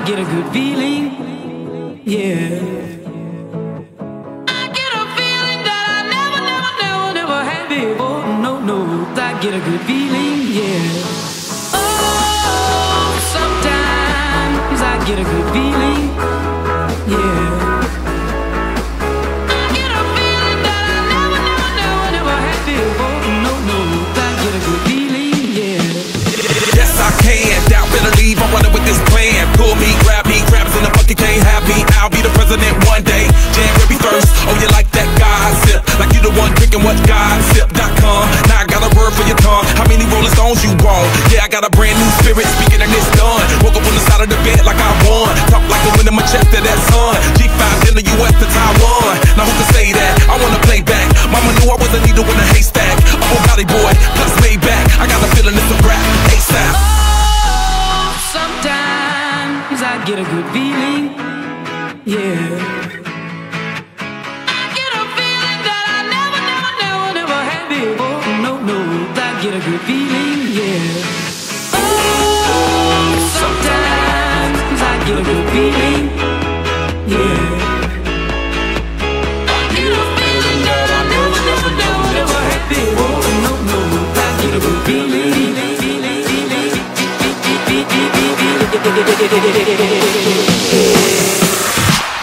get a good feeling, yeah. I get a feeling that I never had before. No, I get a good feeling, yeah. Oh, sometimes I get a good feeling, yeah. I get a feeling that I never had before. No, I get a good feeling, yeah. Yes, I can. Doubt, better leave. I'm running with this plan. Pull me, grab us in the bucket, can't have me. I'll be the president one day. January 1st. Oh, you like that gossip? Like you the one drinking what gossip.com. Now I got a word for your tongue. How many Rolling Stones you want? Yeah, I got a brand new spirit speaking and it's done. Woke up on the side of the bed like I won. Talk like a wind in my chest to that sun. G5 in the US to Taiwan. Now who can say that? I wanna play back. Mama knew I was a needle in a haystack. A whole body boy, plus way back. I got a feeling it's a rap. ASAP. Oh, sometimes I get a good feeling, yeah. I get a feeling that I never had before. No, I get a good feeling, yeah. Oh, sometimes I get a good feeling, yeah. I get a feeling that I never had before. No, I get a good feeling.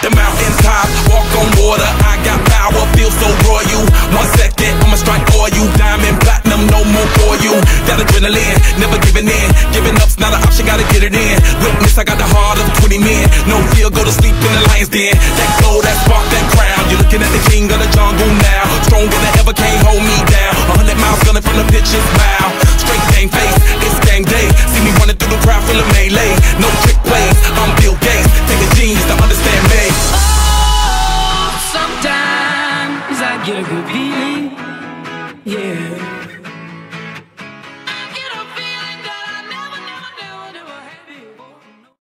The mountain top, walk on water. I got power, feel so royal. 1 second, I'ma strike for you. Diamond, platinum, no more for you. That adrenaline, never giving in. Giving up's not an option, gotta get it in. Witness, I got the heart of 20 men. No fear, go to sleep in the lion's den. That glow, that spark, that crown. You're looking at the king of the jungle now. Stronger than ever, can't hold me down. 100 miles gunning from the pitcher's mouth. Straight game face, it's game day. See me running through the crowd, full of melee. No trick plays, I'm Bill Gates. Take a genius to understand me. Oh, sometimes I get a good feeling, yeah.